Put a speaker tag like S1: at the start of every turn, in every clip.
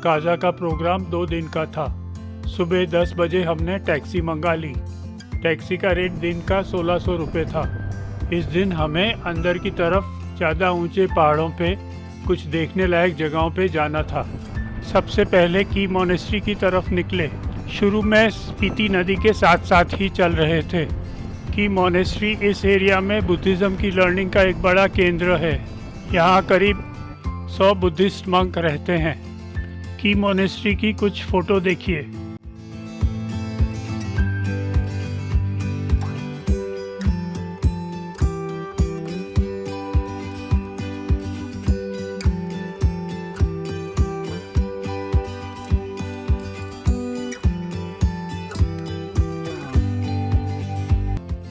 S1: काजा का प्रोग्राम 2 दिन का था। सुबह 10 बजे हमने टैक्सी मंगा ली। टैक्सी का रेट दिन का 1600 रुपये था। इस दिन हमें अंदर की तरफ ज़्यादा ऊंचे पहाड़ों पे कुछ देखने लायक जगहों पे जाना था। सबसे पहले की मोनेस्ट्री की तरफ निकले। शुरू में स्पीति नदी के साथ साथ ही चल रहे थे। की मोनेस्ट्री इस एरिया में बुद्धिज़्म की लर्निंग का एक बड़ा केंद्र है। यहाँ करीब 100 बुद्धिस्ट मंक रहते हैं। की मोनेस्ट्री की कुछ फ़ोटो देखिए।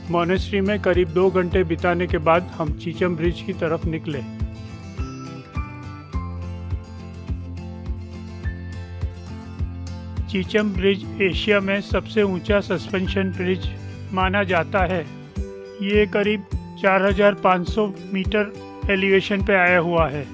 S1: मोनेस्ट्री में करीब 2 घंटे बिताने के बाद हम चीचम ब्रिज की तरफ निकले। चीचम ब्रिज एशिया में सबसे ऊंचा सस्पेंशन ब्रिज माना जाता है। ये करीब 4500 मीटर एलिवेशन पे आया हुआ है।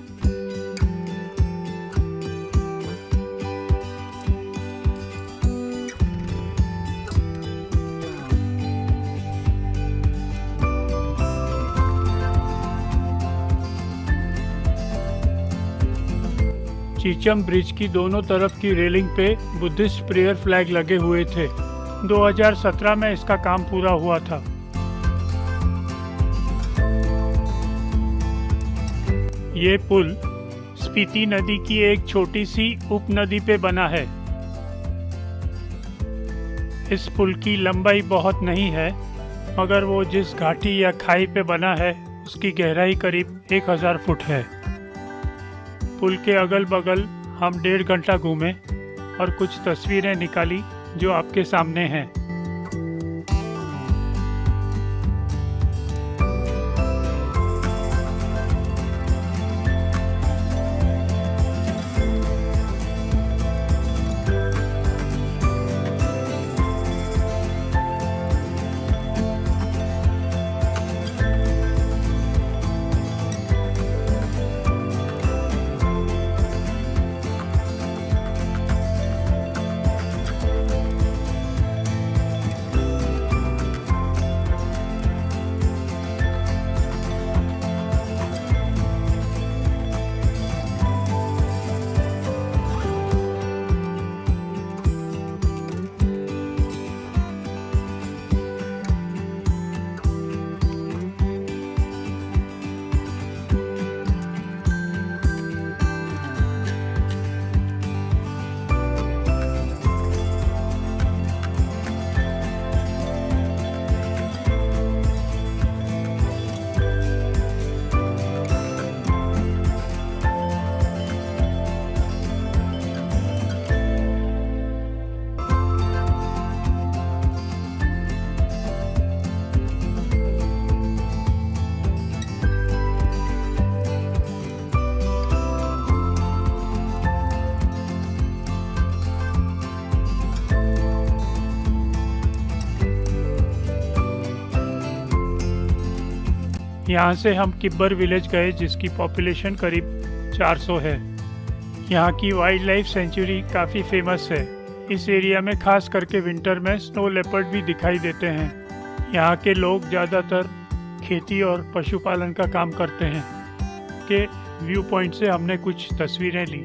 S1: चीचम ब्रिज की दोनों तरफ की रेलिंग पे बुद्धिस्ट प्रेयर फ्लैग लगे हुए थे। 2017 में इसका काम पूरा हुआ था। ये पुल स्पीति नदी की एक छोटी सी उपनदी पे बना है। इस पुल की लंबाई बहुत नहीं है, मगर वो जिस घाटी या खाई पे बना है उसकी गहराई करीब 1000 फुट है। पुल के अगल बगल हम 1.5 घंटा घूमे और कुछ तस्वीरें निकाली जो आपके सामने हैं। यहाँ से हम किब्बर विलेज गए जिसकी पॉपुलेशन करीब 400 है। यहाँ की वाइल्ड लाइफ सेंचुरी काफ़ी फेमस है। इस एरिया में खास करके विंटर में स्नो लेपर्ड भी दिखाई देते हैं। यहाँ के लोग ज़्यादातर खेती और पशुपालन का काम करते हैं। के व्यू पॉइंट से हमने कुछ तस्वीरें ली।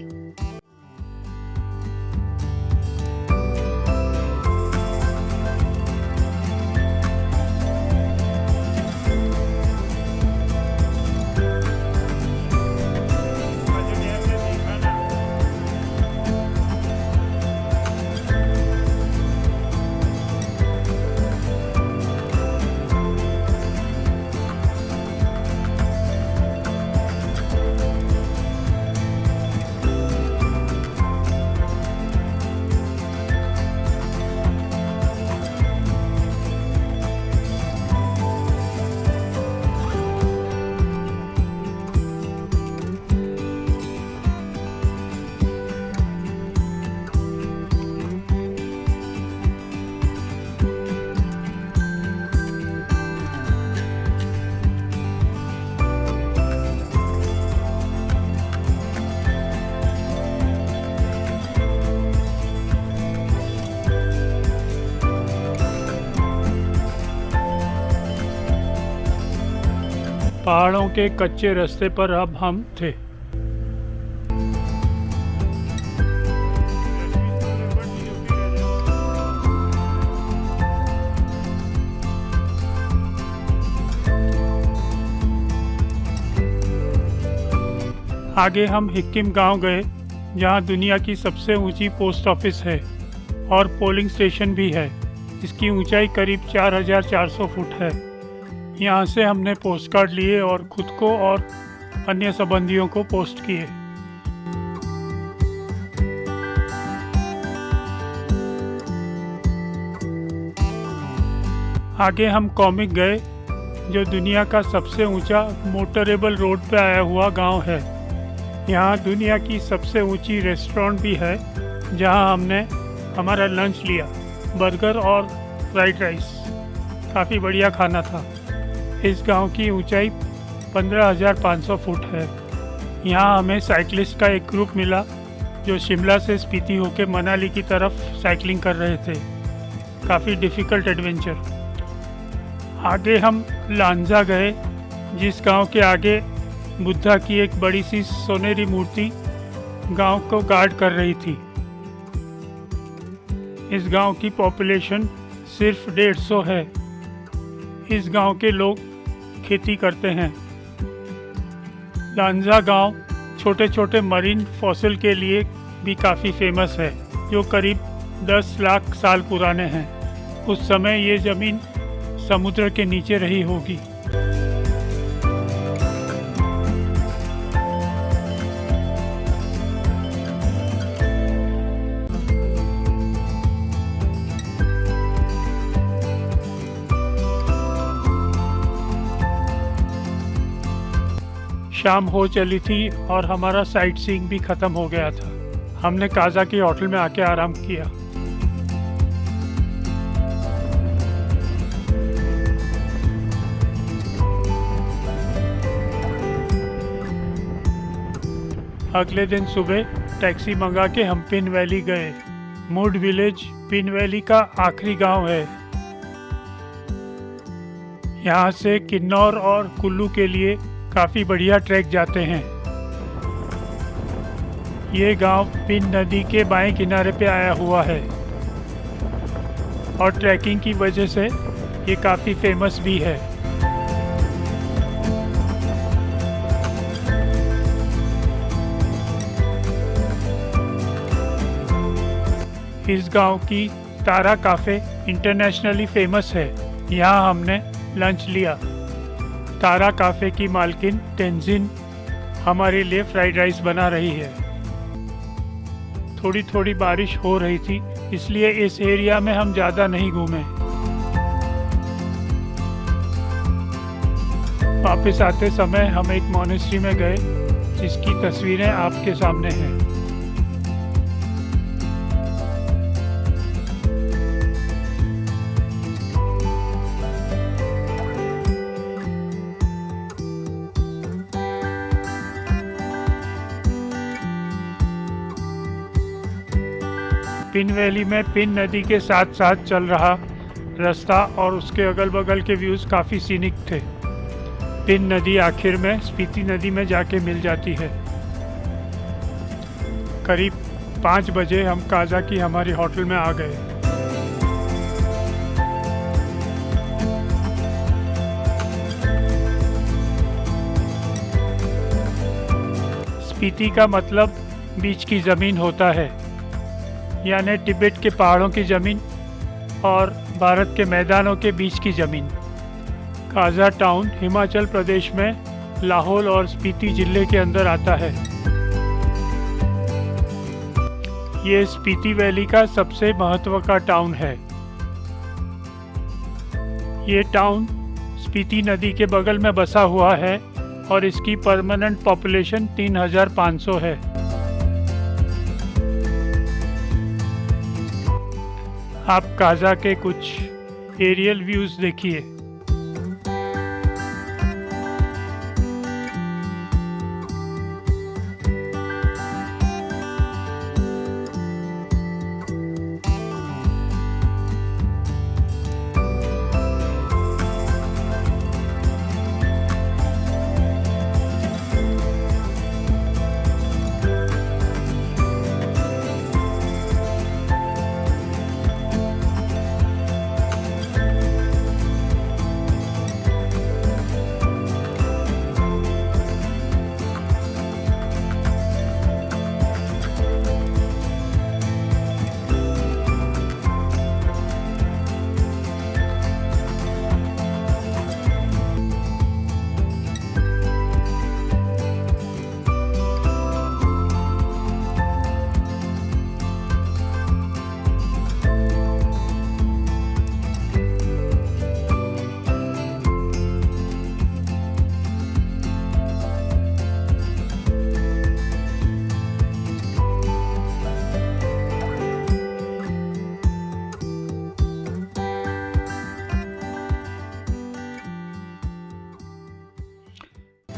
S1: पहाड़ों के कच्चे रास्ते पर अब हम थे। आगे हम हिक्किम गांव गए, जहां दुनिया की सबसे ऊंची पोस्ट ऑफिस है और पोलिंग स्टेशन भी है। इसकी ऊंचाई करीब 4,400 फुट है। यहाँ से हमने पोस्ट कार्ड लिए और खुद को और अन्य संबंधियों को पोस्ट किए। आगे हम कॉमिक गए, जो दुनिया का सबसे ऊंचा मोटरेबल रोड पे आया हुआ गांव है। यहाँ दुनिया की सबसे ऊंची रेस्टोरेंट भी है, जहाँ हमने हमारा लंच लिया। बर्गर और फ्राइड राइस, काफ़ी बढ़िया खाना था। इस गांव की ऊंचाई 15,500 फुट है। यहाँ हमें साइकिलिस्ट का एक ग्रुप मिला, जो शिमला से स्पीति होकर मनाली की तरफ साइकिलिंग कर रहे थे। काफ़ी डिफ़िकल्ट एडवेंचर। आगे हम लांजा गए, जिस गांव के आगे बुद्धा की एक बड़ी सी सोनेरी मूर्ति गांव को गार्ड कर रही थी। इस गांव की पॉपुलेशन सिर्फ 150 है। इस गांव के लोग खेती करते हैं। लांजा गांव छोटे छोटे मरीन फॉसिल के लिए भी काफ़ी फेमस है, जो करीब 10 लाख साल पुराने हैं। उस समय ये ज़मीन समुद्र के नीचे रही होगी। शाम हो चली थी और हमारा साइट सीइंग भी ख़त्म हो गया था। हमने काजा की होटल में आके आराम किया। अगले दिन सुबह टैक्सी मंगा के हम पिन वैली गए। मूड विलेज पिन वैली का आखिरी गांव है। यहाँ से किन्नौर और कुल्लू के लिए काफ़ी बढ़िया ट्रैक जाते हैं। ये गांव पिन नदी के बाएं किनारे पे आया हुआ है और ट्रैकिंग की वजह से ये काफ़ी फेमस भी है। इस गांव की तारा काफ़े इंटरनेशनली फेमस है। यहाँ हमने लंच लिया। तारा काफ़े की मालकिन तेंजिन हमारे लिए फ्राइड राइस बना रही है। थोड़ी थोड़ी बारिश हो रही थी, इसलिए इस एरिया में हम ज़्यादा नहीं घूमे। वापस आते समय हम एक मॉनेस्ट्री में गए, जिसकी तस्वीरें आपके सामने हैं। पिन वैली में पिन नदी के साथ साथ चल रहा रास्ता और उसके अगल बगल के व्यूज़ काफ़ी सीनिक थे। पिन नदी आखिर में स्पीति नदी में जाके मिल जाती है। करीब 5 बजे हम काजा की हमारी होटल में आ गए। स्पीति का मतलब बीच की ज़मीन होता है, यानी तिब्बत के पहाड़ों की ज़मीन और भारत के मैदानों के बीच की ज़मीन। काजा टाउन हिमाचल प्रदेश में लाहौल और स्पीति जिले के अंदर आता है। ये स्पीति वैली का सबसे महत्व का टाउन है। ये टाउन स्पीति नदी के बगल में बसा हुआ है और इसकी परमानेंट पॉपुलेशन 3,500 है। आप काजा के कुछ एरियल व्यूज़ देखिए।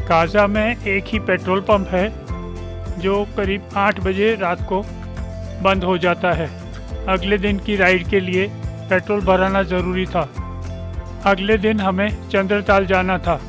S1: गाज़ा में एक ही पेट्रोल पंप है जो करीब 8 बजे रात को बंद हो जाता है। अगले दिन की राइड के लिए पेट्रोल भराना ज़रूरी था। अगले दिन हमें चंद्रताल जाना था।